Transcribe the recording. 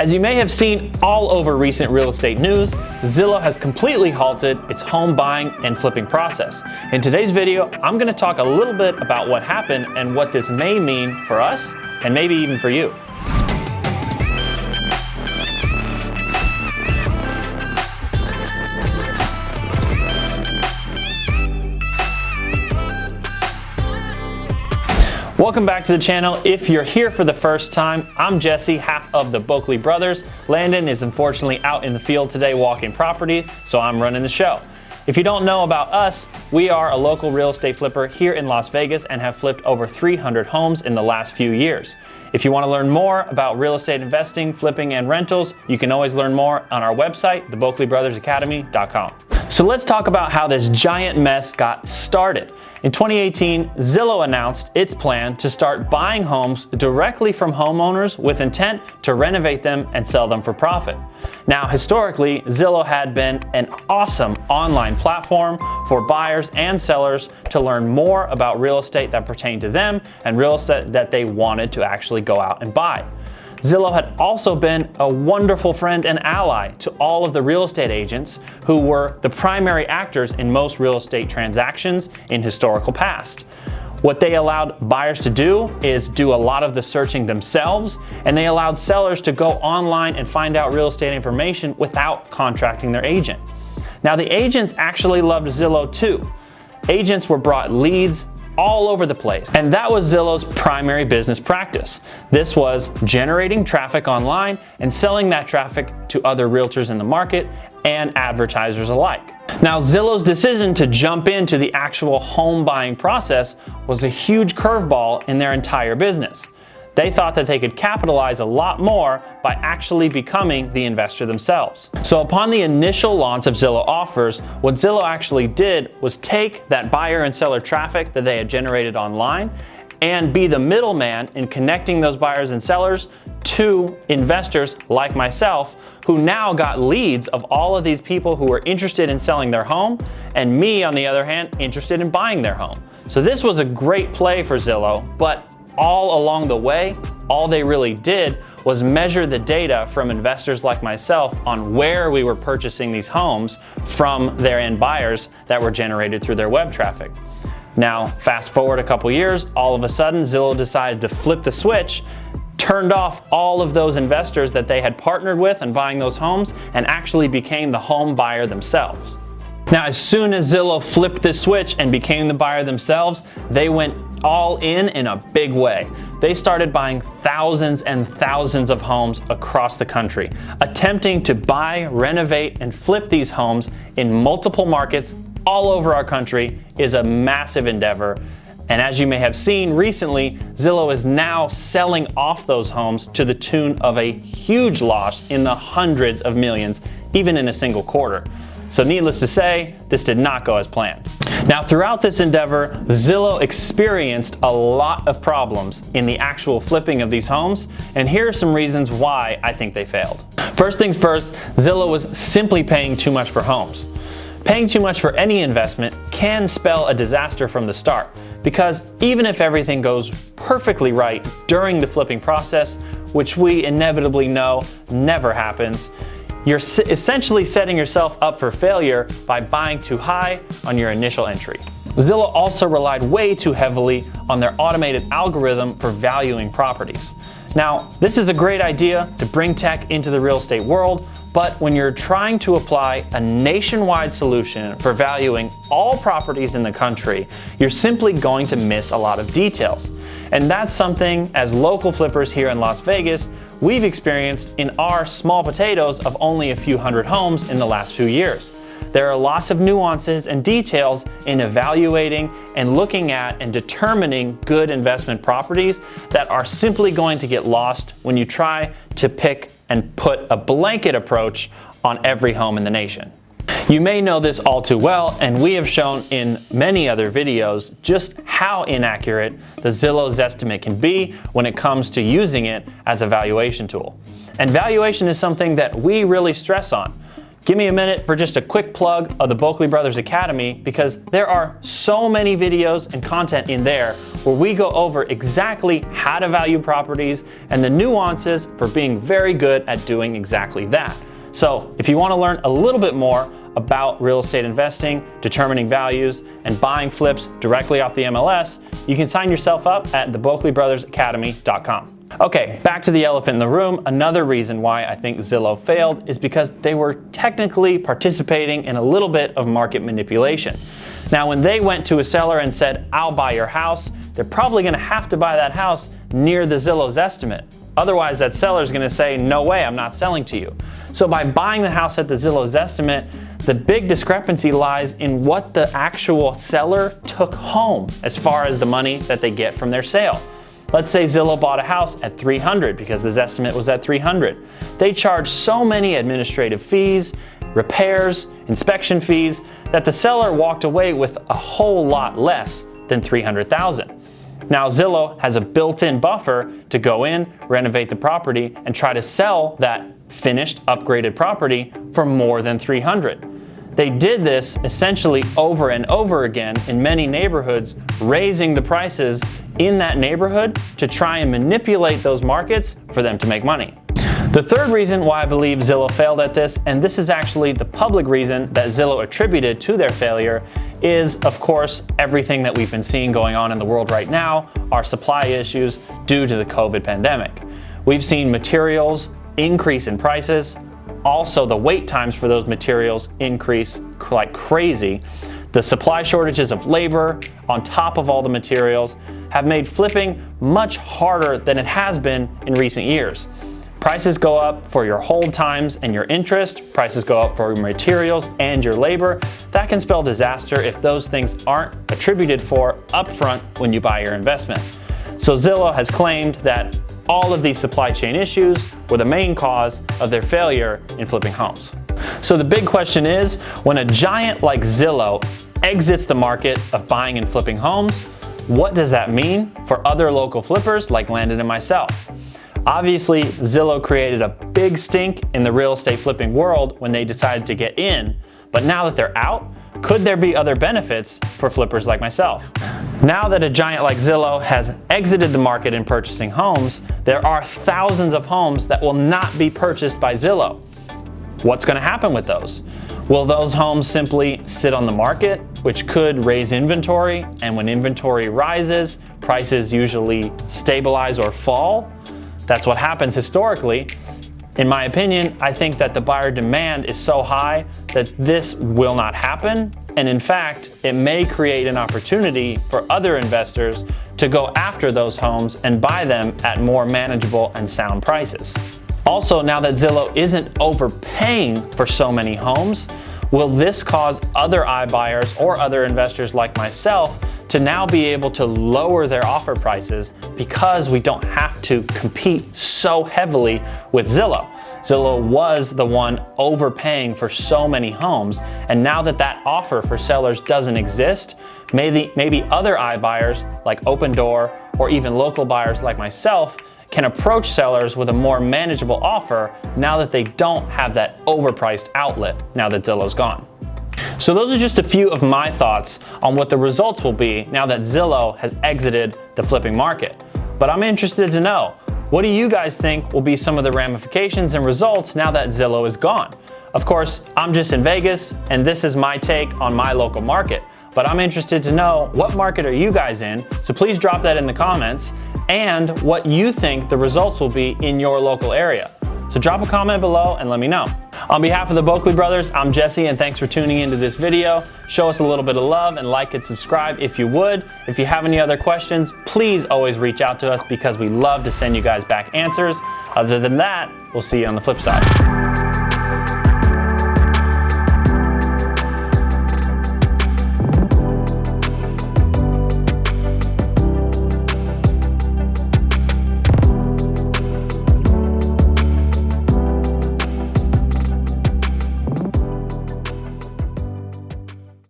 As you may have seen all over recent real estate news, Zillow has completely halted its home buying and flipping process. In today's video, I'm going to talk a little bit about what happened and what this may mean for us and maybe even for you. Welcome back to the channel. If you're here for the first time, I'm Jesse, half of the Boeckle brothers. Landon is unfortunately out in the field today walking property, so I'm running the show. If you don't know about us, we are a local real estate flipper here in Las Vegas and have flipped over 300 homes in the last few years. If you want to learn more about real estate investing, flipping, and rentals, you can always learn more on our website, theboecklebrotheracademy.com. So let's talk about how this giant mess got started. In 2018, Zillow announced its plan to start buying homes directly from homeowners with intent to renovate them and sell them for profit. Now, historically, Zillow had been an awesome online platform for buyers and sellers to learn more about real estate that pertained to them and real estate that they wanted to actually go out and buy. Zillow had also been a wonderful friend and ally to all of the real estate agents who were the primary actors in most real estate transactions in historical past. What they allowed buyers to do is do a lot of the searching themselves, and they allowed sellers to go online and find out real estate information without contracting their agent. Now, the agents actually loved Zillow too. Agents were brought leads all over the place. And that was Zillow's primary business practice. This was generating traffic online and selling that traffic to other realtors in the market and advertisers alike. Now, Zillow's decision to jump into the actual home buying process was a huge curveball in their entire business. They thought that they could capitalize a lot more by actually becoming the investor themselves. So upon the initial launch of Zillow Offers, what Zillow actually did was take that buyer and seller traffic that they had generated online and be the middleman in connecting those buyers and sellers to investors like myself, who now got leads of all of these people who were interested in selling their home, and me, on the other hand, interested in buying their home. So this was a great play for Zillow, but all along the way, all they really did was measure the data from investors like myself on where we were purchasing these homes from their end buyers that were generated through their web traffic. Now, fast forward a couple years, all of a sudden Zillow decided to flip the switch, turned off all of those investors that they had partnered with in buying those homes, and actually became the home buyer themselves. Now, as soon as Zillow flipped this switch and became the buyer themselves, they went all in a big way. They started buying thousands and thousands of homes across the country. Attempting to buy, renovate, and flip these homes in multiple markets all over our country is a massive endeavor. And as you may have seen recently, Zillow is now selling off those homes to the tune of a huge loss in the hundreds of millions, even in a single quarter. So needless to say, this did not go as planned. Now, throughout this endeavor, Zillow experienced a lot of problems in the actual flipping of these homes, and here are some reasons why I think they failed. First things first, Zillow was simply paying too much for homes. Paying too much for any investment can spell a disaster from the start, because even if everything goes perfectly right during the flipping process, which we inevitably know never happens, you're essentially setting yourself up for failure by buying too high on your initial entry. Zillow also relied way too heavily on their automated algorithm for valuing properties. Now, this is a great idea to bring tech into the real estate world, but when you're trying to apply a nationwide solution for valuing all properties in the country, you're simply going to miss a lot of details. And that's something, as local flippers here in Las Vegas, we've experienced in our small potatoes of only a few hundred homes in the last few years. There are lots of nuances and details in evaluating and looking at and determining good investment properties that are simply going to get lost when you try to pick and put a blanket approach on every home in the nation. You may know this all too well, and we have shown in many other videos just how inaccurate the Zillow's estimate can be when it comes to using it as a valuation tool. And valuation is something that we really stress on. give me a minute for just a quick plug of the Boeckle Brothers Academy, because there are so many videos and content in there where we go over exactly how to value properties and the nuances for being very good at doing exactly that. So if you want to learn a little bit more about real estate investing, determining values, and buying flips directly off the MLS, you can sign yourself up at theboecklebrothersacademy.com. Okay, back to the elephant in the room. Another reason why I think Zillow failed is because they were technically participating in a little bit of market manipulation. Now, when they went to a seller and said, "I'll buy your house," they're probably going to have to buy that house near the Zillow's estimate. Otherwise, that seller is going to say, "No way, I'm not selling to you." So by buying the house at the Zillow's estimate, the big discrepancy lies in what the actual seller took home as far as the money that they get from their sale. Let's say Zillow bought a house at $300 because the estimate was at $300. They charge so many administrative fees, repairs, inspection fees, that the seller walked away with a whole lot less than $300,000. Now Zillow has a built-in buffer to go in, renovate the property, and try to sell that finished, upgraded property for more than $300. They did this essentially over and over again in many neighborhoods, raising the prices in that neighborhood to try and manipulate those markets for them to make money. The third reason why I believe Zillow failed at this, and this is actually the public reason that Zillow attributed to their failure, is of course everything that we've been seeing going on in the world right now, our supply issues due to the COVID pandemic. We've seen materials increase in prices. Also, the wait times for those materials increase like crazy. The supply shortages of labor, on top of all the materials, have made flipping much harder than it has been in recent years. Prices go up for your hold times and your interest. Prices go up for your materials and your labor. That can spell disaster if those things aren't attributed for upfront when you buy your investment. So Zillow has claimed that all of these supply chain issues were the main cause of their failure in flipping homes. So the big question is, when a giant like Zillow exits the market of buying and flipping homes, what does that mean for other local flippers like Landon and myself? Obviously, Zillow created a big stink in the real estate flipping world when they decided to get in, but now that they're out, could there be other benefits for flippers like myself? Now that a giant like Zillow has exited the market in purchasing homes, there are thousands of homes that will not be purchased by Zillow. What's going to happen with those? Will those homes simply sit on the market, which could raise inventory, and when inventory rises, prices usually stabilize or fall? That's what happens historically. In my opinion, I think that the buyer demand is so high that this will not happen. And in fact, it may create an opportunity for other investors to go after those homes and buy them at more manageable and sound prices. Also, now that Zillow isn't overpaying for so many homes, will this cause other iBuyers or other investors like myself to now be able to lower their offer prices because we don't have to compete so heavily with Zillow? Zillow was the one overpaying for so many homes, and now that that offer for sellers doesn't exist, maybe other iBuyers like Open Door or even local buyers like myself can approach sellers with a more manageable offer now that they don't have that overpriced outlet now that Zillow's gone. So those are just a few of my thoughts on what the results will be now that Zillow has exited the flipping market. But I'm interested to know, what do you guys think will be some of the ramifications and results now that Zillow is gone? Of course, I'm just in Vegas, and this is my take on my local market. But I'm interested to know, what market are you guys in? So please drop that in the comments, and what you think the results will be in your local area. So drop a comment below and let me know. On behalf of the Boeckle Brothers, I'm Jesse, and thanks for tuning into this video. Show us a little bit of love and like and subscribe if you would. If you have any other questions, please always reach out to us because we love to send you guys back answers. Other than that, we'll see you on the flip side.